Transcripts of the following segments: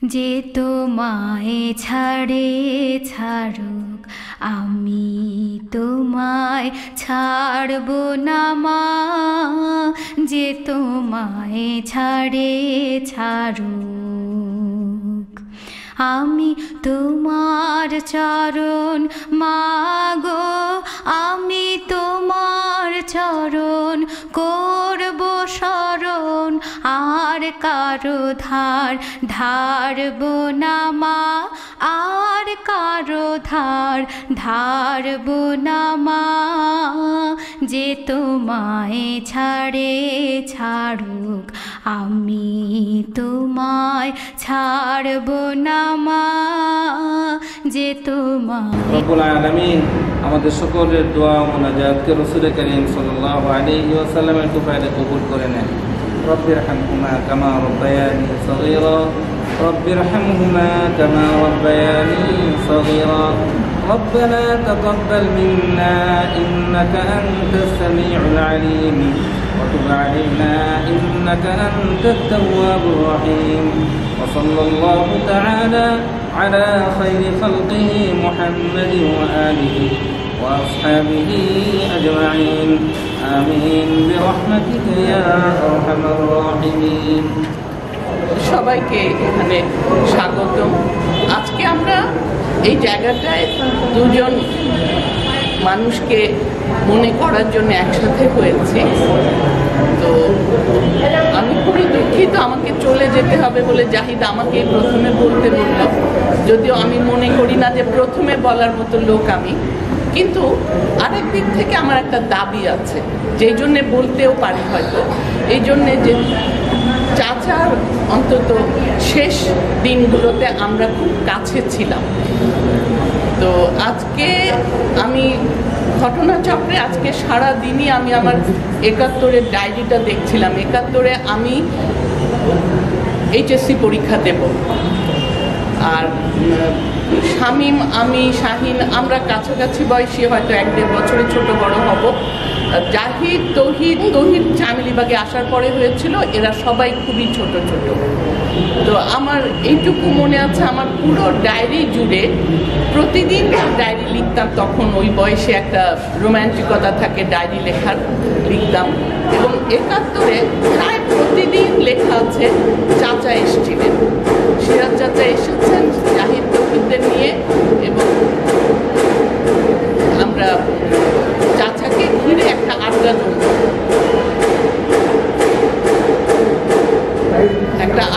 যে তোমায় ছাড়ে ছাড়ুক আমি তোমায় ছাড়ব না মা, যে তোমায় ছাড়ে ছাড়ুক আমি তোমার চরণ মাগো, আমি তোমার চরণ করব শরণ, আর কারো ধার ধারব না মা, আর কারো ধার ধারব না মা, যে তোমায় ছাড়ে ছাড়ুক আমি তোমায় ছাড়ব না মা, যে তোমায়। রব্বুল আলামিন আমাদের সকলের দোয়া ও মুনাজাতকে রাসূল করিম সাল্লাল্লাহু আলাইহি ওয়াসাল্লামের তুফাইলে কবুল করে নেন। রব্বিরহামহুমা কামা রাব্বায়ানি সগীরা, রব্বিরহামহুমা কামা রাব্বায়ানি সগীরা, ربنا تقبل منا إنك أنت السميع العليم وتب علينا إنك أنت التواب الرحيم، وصلى الله تعالى على خير خلقه محمد وآله وأصحابه أجمعين آمين برحمتك يا أرحم الراحمين। সবাইকে এখানে স্বাগতম। আজকে আমরা এই জায়গাটায় দুজন মানুষকে মনে করার জন্য একসাথে হয়েছি। তো আমি খুবই দুঃখিত, আমাকে চলে যেতে হবে বলে জাহিদ আমাকে প্রথমে বলতে বলল, যদিও আমি মনে করি না যে প্রথমে বলার মতো লোক আমি, কিন্তু আরেক দিক থেকে আমার একটা দাবি আছে যেই জন্যে বলতেও পারি হয়তো, এই জন্যে যে চাচার অন্তত শেষ দিনগুলোতে আমরা খুব কাছে ছিলাম। তো আজকে আমি ঘটনাচক্রে আজকে সারা দিনই আমি আমার ৭১-এর ডায়েরিটা দেখছিলাম। ৭১-এ আমি এইচএসসি পরীক্ষা দেব, আর শামীম, আমি, শাহিন আমরা কাছাকাছি বয়সী, হয়তো ১-১.৫ বছরে ছোট বড় হব। জাহিদ, তৌহিদ চামেলিবাগে আসার পরে হয়েছিল, এরা সবাই খুবই ছোট ছোট। তো আমার এইটুকু মনে আছে, আমার পুরো ডায়েরি জুড়ে প্রতিদিন ডায়েরি লিখতাম। তখন ওই বয়সে একটা রোম্যান্টিকতা থাকে ডায়েরি লেখার, লিখতাম। এবং ৭১-এ প্রায় প্রতিদিন লেখা আছে চাচা এসেছিলেন, সিরাজ চাচা এসেছেন জাহিদ তৌহিদদের নিয়ে, এবং আমরা চাচাকে ঘিরে একটা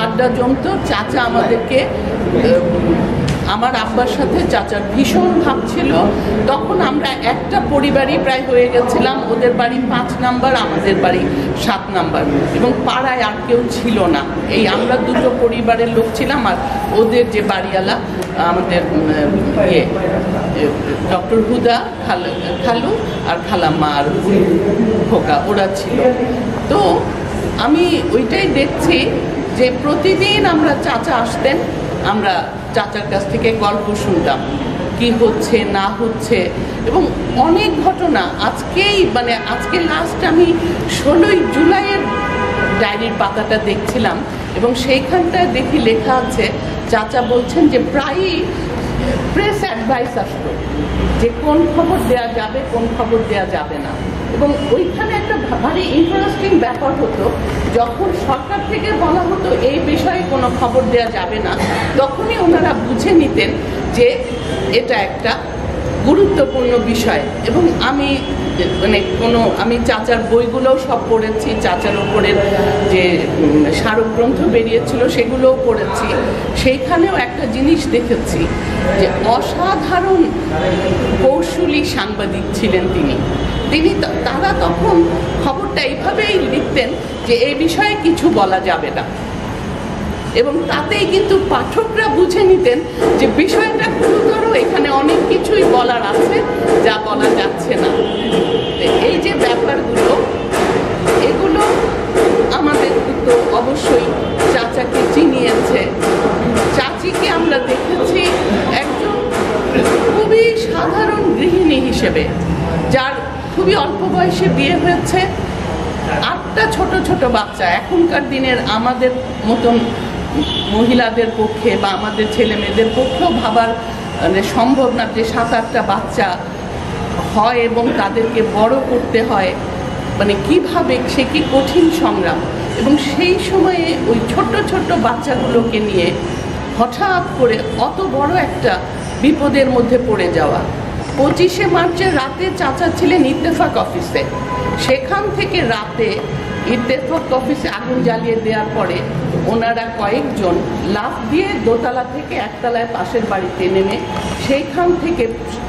আড্ডা জমতো। চাচা আমাদেরকে, আমার আব্বার সাথে চাচার ভীষণ ভাব ছিল। তখন আমরা একটা পরিবারই প্রায় হয়ে গেছিলাম, ওদের বাড়ি ৫ নাম্বার, আমাদের বাড়ি ৭ নাম্বার, এবং পাড়ায় আর কেউ ছিল না। এই আমরা দুটো পরিবারের লোক ছিলাম, আর ওদের যে বাড়িওয়ালা আমাদের ডক্টর হুদা, খালু আর খালাম্মা আর খোকা, ওরা ছিল। তো আমি ওইটাই দেখছি যে প্রতিদিন আমরা চাচা আসতেন, আমরা চাচার কাছ থেকে গল্প শুনতাম কি হচ্ছে না হচ্ছে, এবং অনেক ঘটনা। আজকে লাস্ট আমি ১৬ই জুলাইয়ের ডায়েরির পাতাটা দেখছিলাম, এবং সেইখানটায় দেখি লেখা আছে চাচা বলছেন যে প্রায়ই প্রেস অ্যাডভাইস আসতো যে কোন খবর দেয়া যাবে কোন খবর দেয়া যাবে না। এবং ওইখানে একটা ভারী ইন্টারেস্টিং ব্যাপার হতো, যখন সরকার থেকে বলা হতো এই বিষয়ে কোনো খবর দেয়া যাবে না, তখনই ওনারা বুঝে নিতেন যে এটা একটা গুরুত্বপূর্ণ বিষয়। এবং আমি চাচার বইগুলোও সব পড়েছি, চাচার ওপরের যে স্মারকগ্রন্থ বেরিয়েছিল সেগুলোও পড়েছি। সেইখানেও একটা জিনিস দেখেছি যে অসাধারণ কৌশলী সাংবাদিক ছিলেন তারা তখন খবরটা এইভাবেই লিখতেন যে এই বিষয়ে কিছু বলা যাবে না, এবং তাতেই কিন্তু পাঠকরা বুঝে নিতেন যে বিষয়টা গুরুতর, এখানে অনেক কিছুই বলার আছে যা বলা যাচ্ছে না। এই যে ব্যাপারগুলো, এগুলো আমাদের তো অবশ্যই চাচাকে চিনিয়েছে। চাচিকে আমরা দেখেছি একজন খুবই সাধারণ গৃহিণী হিসেবে, যার খুবই অল্প বয়সে বিয়ে হয়েছে, 8টা ছোট ছোট বাচ্চা। এখনকার দিনের আমাদের মতন মহিলাদের পক্ষে বা আমাদের ছেলে মেয়েদের পক্ষেও ভাবার মানে সম্ভব না যে 7-8টা বাচ্চা হয় এবং তাদেরকে বড় করতে হয়, মানে কিভাবে, সে কি কঠিন সংগ্রাম। এবং সেই সময়ে ওই ছোট্ট ছোট্ট বাচ্চাগুলোকে নিয়ে হঠাৎ করে অত বড় একটা বিপদের মধ্যে পড়ে যাওয়া। 25শে মার্চের রাতে চাচা ছিলেন ইত্তেফাক অফিসে, সেখান থেকে রাতে ইত্তেফাক অফিসে আগুন জ্বালিয়ে দেওয়ার পরে ওনারা কয়েকজন লাফ দিয়ে দোতলা থেকে একতলায় পাশের বাড়িতে নেমে সেইখান থেকে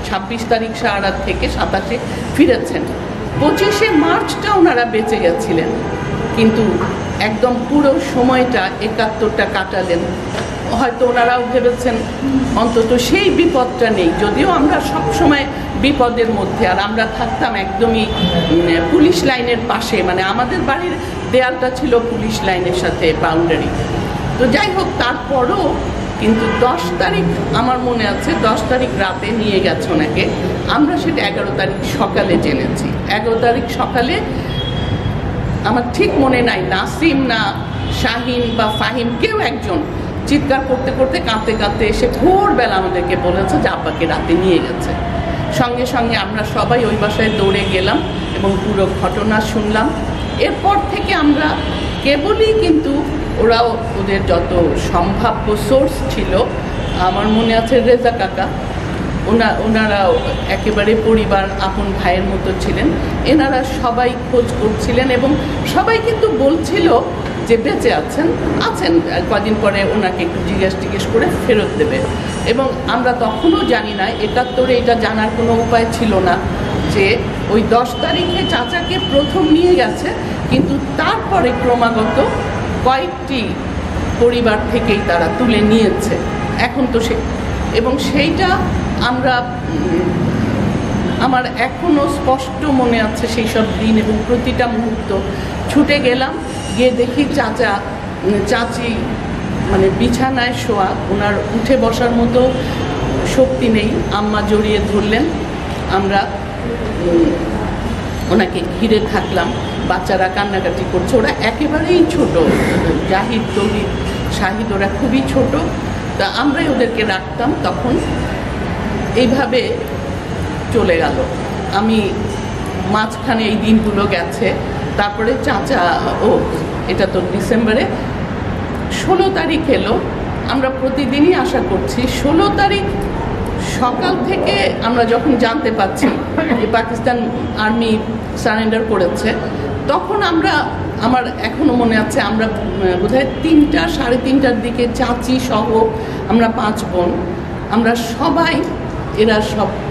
26 তারিখ সারা রাত থেকে 27-এ ফিরেছেন। 25শে মার্চটা ওনারা বেঁচে গেছিলেন, কিন্তু একদম পুরো সময়টা 71টা কাটালেন। হয়তো ওনারাও ভেবেছেন অন্তত সেই বিপদটা নেই, যদিও আমরা সব সময় বিপদের মধ্যে, আর আমরা থাকতাম একদমই পুলিশ লাইনের পাশে, মানে আমাদের বাড়ির দেয়ালটা ছিল পুলিশ লাইনের সাথে বাউন্ডারি। তো যাই হোক, তারপরও কিন্তু 10 তারিখ আমার মনে আছে, 10 তারিখ রাতে নিয়ে গেছে ওনাকে, আমরা সেটা 11 তারিখ সকালে জেনেছি। 11 তারিখ সকালে আমার ঠিক মনে নাই নাসিম না শাহিন বা ফাহিম কেউ একজন চিৎকার করতে করতে কাঁদতে কাঁদতে এসে ভোরবেলা আমাদেরকে বলেছে যে আব্বাকে রাতে নিয়ে গেছে। সঙ্গে সঙ্গে আমরা সবাই ওই বাসায় দৌড়ে গেলাম এবং পুরো ঘটনা শুনলাম। এরপর থেকে আমরা কেবলই কিন্তু ওরাও ওদের যত সম্ভাব্য সোর্স ছিল, আমার মনে আছে রেজা কাকা, ওনারাও একেবারে পরিবার আপন ভাইয়ের মতো ছিলেন, এনারা সবাই খোঁজ করছিলেন এবং সবাই কিন্তু বলছিল যে বেঁচে আছেন, কদিন পরে ওনাকে একটু জিজ্ঞেস করে ফেরত দেবে। এবং আমরা তখনও জানি না, 71-এ এটা জানার কোনো উপায় ছিল না যে ওই 10 তারিখে চাচাকে প্রথম নিয়ে গেছে, কিন্তু তারপরে ক্রমাগত কয়েকটি পরিবার থেকেই তারা তুলে নিয়েছে। এখন তো এবং সেইটা আমরা, আমার এখনও স্পষ্ট মনে আছে সেই সব দিন এবং প্রতিটা মুহূর্ত। ছুটে গেলাম, গিয়ে দেখি চাচি মানে বিছানায় শোয়া, ওনার উঠে বসার মতো শক্তি নেই, আম্মা জড়িয়ে ধরলেন, আমরা ওনাকে ঘিরে থাকলাম, বাচ্চারা কান্নাকাটি করছে, ওরা একেবারেই ছোট, জাহিদ তৌহিদ শাহিদ ওরা খুবই ছোট, তা আমরাই ওদেরকে রাখতাম। তখন এইভাবে চলে গেল, আমি মাঝখানে এই দিনগুলো গেছে। তারপরে চাচা, এটা তো ডিসেম্বরে 16 তারিখ এলো, আমরা প্রতিদিনই আশা করছি 16 তারিখ সকাল থেকে আমরা যখন জানতে পাচ্ছি যে পাকিস্তান আর্মি সারেন্ডার করেছে, তখন আমার এখনো মনে আছে, আমরা বোধহয় 3টা সাড়ে 3টার দিকে চাচি সহ আমরা 5 বোন, আমরা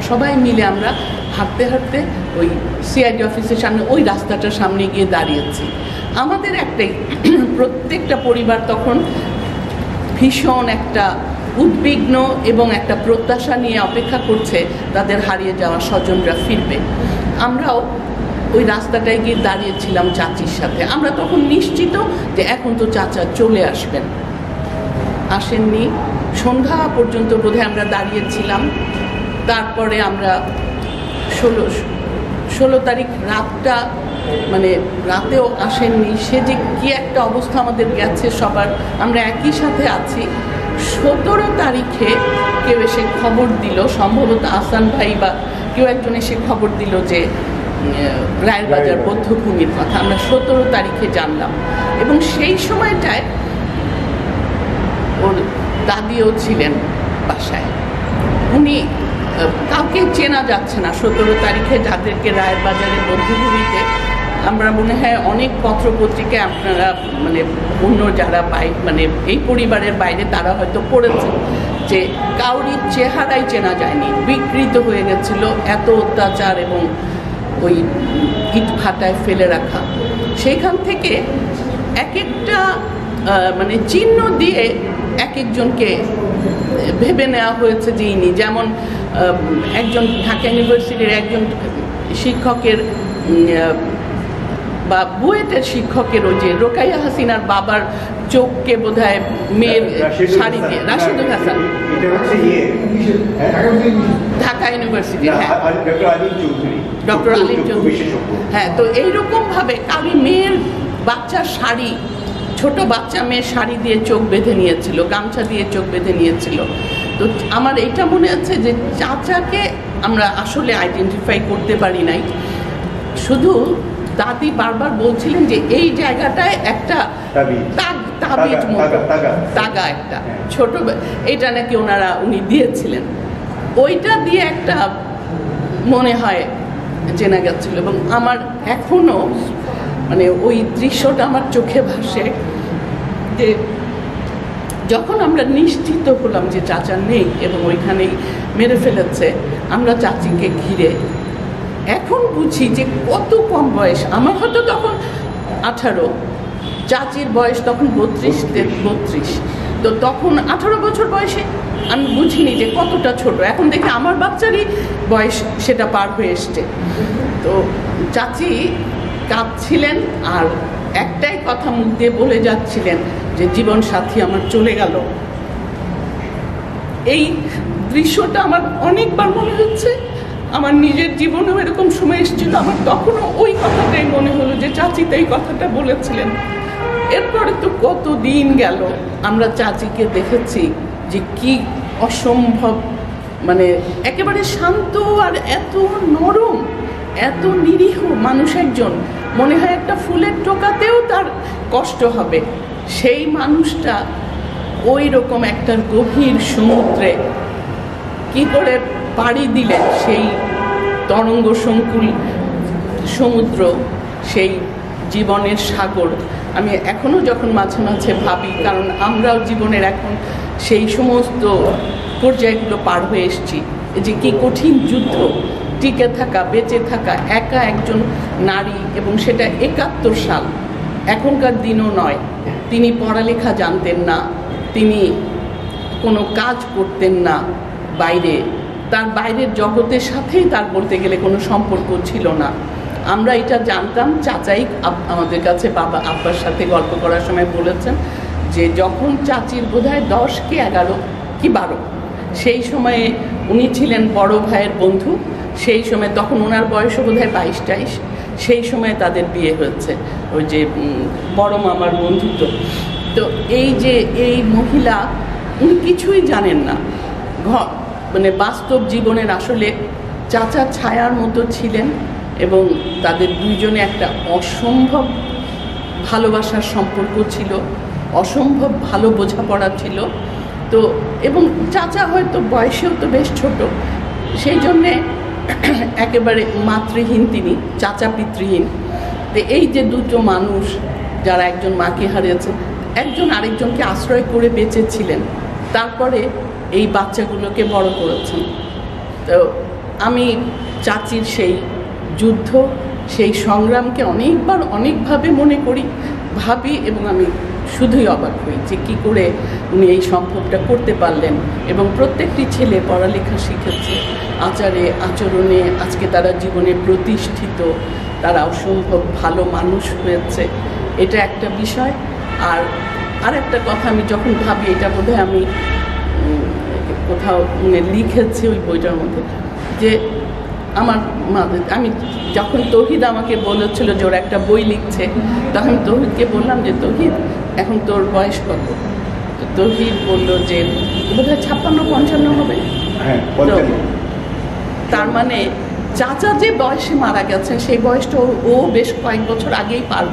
সবাই মিলে আমরা হাঁটতে হাঁটতে ওই সিআইডি অফিসের সামনে ওই রাস্তাটার সামনে গিয়ে দাঁড়িয়েছি। আমাদের একটাই, প্রত্যেকটা পরিবার তখন ভীষণ একটা উদ্বিগ্ন এবং একটা প্রত্যাশা নিয়ে অপেক্ষা করছে তাদের হারিয়ে যাওয়া স্বজনরা ফিরবে। আমরাও ওই রাস্তাটায় গিয়ে দাঁড়িয়েছিলাম চাচির সাথে। আমরা তখন নিশ্চিত যে এখন তো চাচা চলে আসবেন, আসেননি। সন্ধ্যা পর্যন্ত বোধহয় আমরা দাঁড়িয়েছিলাম। তারপরে আমরা 16 তারিখ রাতটা, মানে রাতেও আসেননি। সে যে কি একটা অবস্থা আমাদের গেছে সবার, আমরা একই সাথে আছি। 17 তারিখে কেউ এসে খবর দিল, সম্ভবত আসান ভাই বা কেউ একজন এসে খবর দিল যে রায়ের বাজার বৌদ্ধভূমির কথা। আমরা 17 তারিখে জানলাম এবং সেই সময়টায় ওর দাদিও ছিলেন বাসায়। উনি, কাউকে চেনা যাচ্ছে না 17 তারিখে যাদেরকে রায়ের বাজারের বৌদ্ধভূমিতে, আমরা মনে হয় অনেক পত্রপত্রিকায় আপনারা মানে অন্য যারা মানে এই পরিবারের বাইরে তারা হয়তো পড়েছেন যে কাউরির চেহারাই চেনা যায়নি, বিকৃত হয়ে গেছিল, এত অত্যাচার এবং ওই ইট ভাটায় ফেলে রাখা। সেইখান থেকে এক একটা মানে চিহ্ন দিয়ে এক একজনকে ভেবে নেওয়া হয়েছে যে ইনি, যেমন একজন ঢাকা ইউনিভার্সিটির একজন শিক্ষকের বা বুয়েটের শিক্ষকের ওই যে রোকাইয়া হাসিনার বাবার চোখকে বোধহয় মেয়ের শাড়ি দিয়ে, রাশিদুল হাসান, ঢাকা ইউনিভার্সিটি, হ্যাঁ, ডক্টর আলিম চৌধুরী, হ্যাঁ। তো এইরকম ভাবে কারি মেয়ের বাচ্চার শাড়ি ছোট বাচ্চা মেয়ে শাড়ি দিয়ে চোখ বেঁধে নিয়েছিল, গামছা দিয়ে চোখ বেঁধে নিয়েছিল। তো আমার এইটা মনে আছে যে চাচাকে আমরা আসলে আইডেন্টিফাই করতে পারি নাই। শুধু দাদি বারবার বলছিলেন যে এই জায়গাটায় একটা তাগা একটা ছোট, এটা নাকি উনি দিয়েছিলেন, ওইটা দিয়ে একটা মনে হয় চেনা গেছিল। এবং আমার এখনো মানে ওই দৃশ্যটা আমার চোখে ভাসে যে যখন আমরা নিশ্চিত হলাম যে চাচা নেই এবং ওইখানেই মেরে ফেলেছে, আমরা চাচিকে ঘিরে এখন বুঝি যে কত কম বয়স। আমার হয়তো তখন 18, চাচির বয়স তখন 32। তো তখন 18 বছর বয়সে আমি বুঝিনি যে কতটা ছোট। এখন দেখি আমার বাচ্চারই বয়স সেটা পার হয়ে এসছে। তো চাচি কাঁদছিলেন আর একটাই কথা মুখ দিয়ে বলে যাচ্ছিলেন যে জীবন সাথী আমার চলে গেল। এই দৃশ্যটা আমার অনেকবার মনে হচ্ছে। আমার নিজের জীবনেও এরকম সময় এসেছিল, আমার তখনও ওই কথাটাই মনে হলো যে চাচি তো এই কথাটা বলেছিলেন। এরপরে তো কত দিন গেল, আমরা চাচিকে দেখেছি যে কি অসম্ভব, মানে একেবারে শান্ত আর এত নরম, এত নিরীহ মানুষ একজন। মনে হয় একটা ফুলের টোকাতেও তার কষ্ট হবে। সেই মানুষটা ওই রকম একটা গভীর সমুদ্রে কি করে পাড়ি দিলেন, সেই তরঙ্গ সংকুল সমুদ্র, সেই জীবনের সাগর। আমি এখনো যখন মাঝে মাঝে ভাবি, কারণ আমরাও জীবনের এখন সেই সমস্ত পর্যায়গুলো পার হয়ে এসেছি, যে কি কঠিন যুদ্ধ, টিকে থাকা, বেঁচে থাকা একা একজন নারী, এবং সেটা 71 সাল, এখনকার দিনও নয়। তিনি পড়ালেখা জানতেন না, তিনি কোনো কাজ করতেন না বাইরে, তার বাইরের জগতের সাথেই তার বলতে গেলে কোনো সম্পর্ক ছিল না। আমরা এটা জানতাম, চাচাই আমাদের কাছে আব্বার সাথে গল্প করার সময় বলেছেন যে যখন চাচির বোধহয় 10 কি 11 কি 12, সেই সময়ে উনি ছিলেন বড় ভাইয়ের বন্ধু। সেই সময় তখন ওনার বয়সও বোধহয় 22-23, সেই সময় তাদের বিয়ে হয়েছে, ওই যে বড় মামার বন্ধু। তো এই যে এই মহিলা, উনি কিছুই জানেন না, মানে বাস্তব জীবনের আসলে চাচা ছায়ার মতো ছিলেন, এবং তাদের দুইজনে একটা অসম্ভব ভালোবাসার সম্পর্ক ছিল, অসম্ভব ভালো বোঝাপড়া ছিল। তো এবং চাচা হয়তো বয়সেও তো বেশ ছোট, সেই জন্যে একেবারে মাতৃহীন তিনি, চাচা পিতৃহীন। তো এই যে দুটো মানুষ যারা একজন মাকে হারিয়েছে, একজন আরেকজনকে আশ্রয় করে বেঁচেছিলেন, তারপরে এই বাচ্চাগুলোকে বড় করেছেন। তো আমি চাচির সেই যুদ্ধ, সেই সংগ্রামকে অনেকবার অনেকভাবে মনে করি, ভাবি, এবং আমি শুধুই অবাক হই যে কী করে উনি এই সম্ভবটা করতে পারলেন। এবং প্রত্যেকটি ছেলে পড়ালেখা শিখেছে, আচারে আচরণে আজকে তারা জীবনে প্রতিষ্ঠিত, তারা অসম্ভব ভালো মানুষ হয়েছে, এটা একটা বিষয়। আর একটা কথা আমি যখন ভাবি, এটা বোধহয় আমি কোথাও লিখেছি ওই বইটার মধ্যে, যে আমি যখন তৌহিদ আমাকে বলেছিল যে ওরা একটা বই লিখছে, তখন তৌহিদকে বললাম যে তৌহিদ এখন তোর বয়স কত? তো তৌহিদ বললো যে বোধহয় 56-55 হবে। তার মানে চাচা যে বয়সে মারা গেছেন সেই বয়সটা ও বেশ কয়েক বছর আগেই পার,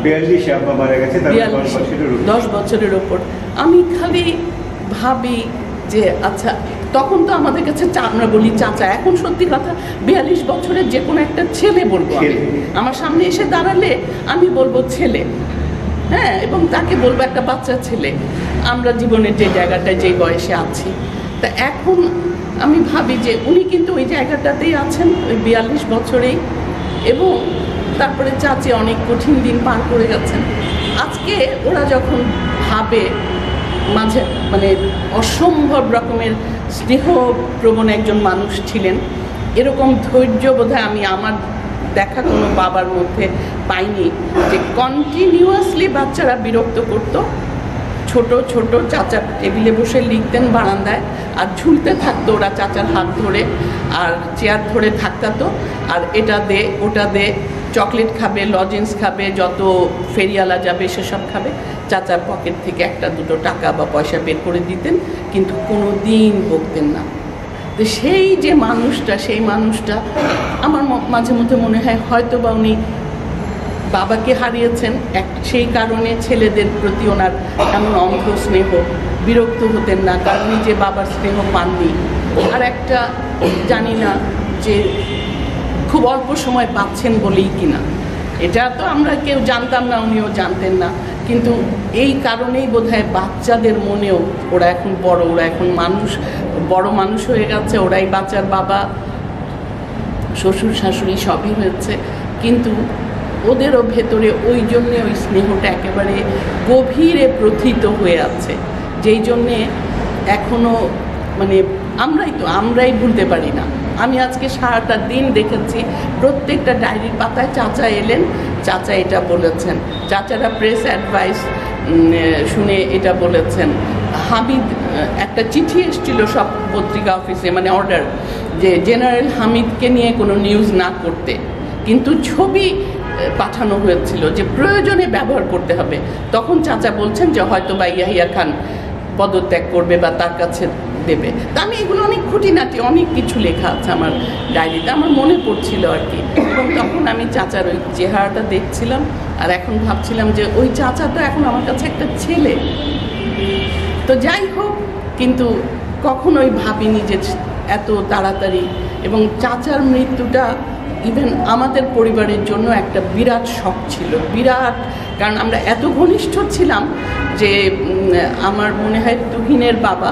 10 বছরের ওপর। আমি খালি ভাবি যে আচ্ছা, তখন তো আমাদের কাছে আমরা বলি চাচা, এখন সত্যি কথা 42 বছরের যে কোনো একটা ছেলে বলবো, আমার সামনে এসে দাঁড়ালে আমি বলবো ছেলে, হ্যাঁ, এবং তাকে বলবো একটা বাচ্চা ছেলে। আমরা জীবনের যে জায়গাটায় যেই বয়সে আছি, তা এখন আমি ভাবি যে উনি কিন্তু ওই জায়গাটাতেই আছেন, ওই 42 বছরেই, এবং তারপরে চাচি অনেক কঠিন দিন পার করে গেছেন। আজকে ওরা যখন ভাবে, মাঝে মানে অসম্ভব রকমের স্নেহপ্রবণ একজন মানুষ ছিলেন, এরকম ধৈর্য বোধহয় আমি আমার দেখা কোনো বাবার মধ্যে পাইনি, যে কন্টিনিউয়াসলি বাচ্চারা বিরক্ত করত, ছোট ছোট চাচার টেবিলে বসে লিখতেন বারান্দায়, আর ঝুলতে থাকতো ওরা চাচার হাত ধরে, আর চেয়ার ধরে থাকতো, আর এটা দে ওটা দে, চকলেট খাবে, লজেন্স খাবে, যত ফেরিওয়ালা যাবে সেসব খাবে। চাচার পকেট থেকে একটা দুটো টাকা বা পয়সা বের করে দিতেন, কিন্তু কোনো দিন বকতেন না। তো সেই যে মানুষটা, সেই মানুষটা আমার মাঝে মধ্যে মনে হয় হয়তো বা উনি বাবাকে হারিয়েছেন, সেই কারণে ছেলেদের প্রতি ওনার এমন অন্ধ স্নেহ, বিরক্ত হতেন না কারণ নিজে বাবার স্নেহ পাননি। আর একটা জানি না যে খুব অল্প সময় পাচ্ছেন বলেই কিনা, এটা তো আমরা কেউ জানতাম না, উনিও জানতেন না, কিন্তু এই কারণেই বোধহয় বাচ্চাদের মনেও ওরা এখন বড়, ওরা এখন মানুষ, বড় মানুষ হয়ে গেছে, ওরাই বাচ্চার বাবা, শ্বশুর শাশুড়ি সবই হয়েছে, কিন্তু ওদেরও ভেতরে ওই জন্যে ওই স্নেহটা একেবারে গভীরে প্রথিত হয়ে আছে, যেই জন্যে এখনও মানে আমরাই ভুলতে পারি না। আমি আজকে সারাটা দিন দেখেছি প্রত্যেকটা ডায়েরির পাতায় চাচা এলেন, চাচা এটা বলেছেন, চাচারা প্রেস অ্যাডভাইস শুনে এটা বলেছেন। হামিদ, একটা চিঠি এসেছিল সব পত্রিকা অফিসে, মানে অর্ডার, যে জেনারেল হামিদকে নিয়ে কোনো নিউজ না করতে, কিন্তু ছবি পাঠানো হয়েছিল যে প্রয়োজনে ব্যবহার করতে হবে। তখন চাচা বলছেন যে হয়তো বা ইয়াহিয়া খান পদত্যাগ করবে বা তার কাছে দেবে। তা আমি এগুলো অনেক খুঁটিনাটি অনেক কিছু লেখা আছে আমার ডায়েরিতে, আমার মনে পড়ছিল আর কি। এবং তখন আমি চাচার ওই চেহারাটা দেখছিলাম, আর এখন ভাবছিলাম যে ওই চাচা তো এখন আমার কাছে একটা ছেলে। তো যাই হোক, কিন্তু কখনোই ভাবিনি যে এত তাড়াতাড়ি। এবং চাচার মৃত্যুটা ইভেন আমাদের পরিবারের জন্য একটা বিরাট শক ছিল, বিরাট, কারণ আমরা এত ঘনিষ্ঠ ছিলাম যে আমার মনে হয় তুহিনের বাবা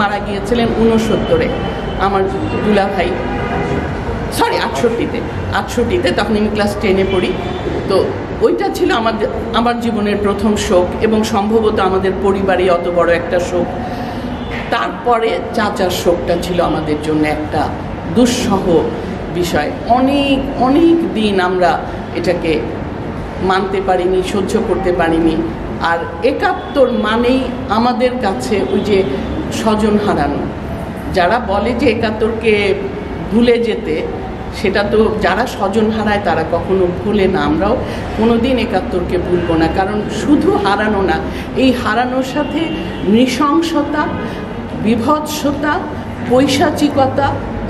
মারা গিয়েছিলেন 69-এ, আমার দুলাভাই, সরি 68-তে, তখন আমি ক্লাস 10-এ পড়ি। তো ওইটা ছিল আমার জীবনের প্রথম শোক, এবং সম্ভবত আমাদের পরিবারে অত বড় একটা শোক। তারপরে চাচার শোকটা ছিল আমাদের জন্য একটা দুঃসহ বিষয়। অনেক অনেক দিন আমরা এটাকে মানতে পারিনি, সহ্য করতে পারিনি। আর 71 মানেই আমাদের কাছে ওই যে স্বজন হারানো। যারা বলে যে 71কে ভুলে যেতে, সেটা তো যারা স্বজন হারায় তারা কখনো ভুলে না। আমরাও কোনো দিন 71কে ভুলবো না, কারণ শুধু হারানো না, এই হারানোর সাথে নৃশংসতা, বিভৎসতা, পৈশাচিকতা,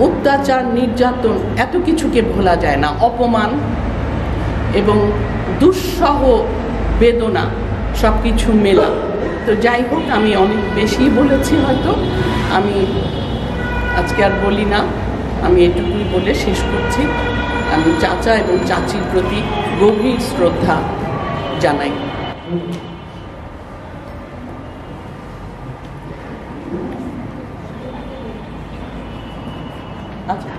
অত্যাচার, নির্যাতন, এত কিছুকে ভোলা যায় না, অপমান এবং দুঃসহ বেদনা সব কিছু মেলা। তো যাই হোক, আমি অনেক বেশি বলেছি হয়তো, আমি আজকে আর বলি না, আমি এটুকুই বলে শেষ করছি। আমি চাচা এবং চাচির প্রতি গভীর শ্রদ্ধা জানাই। আচ্ছা।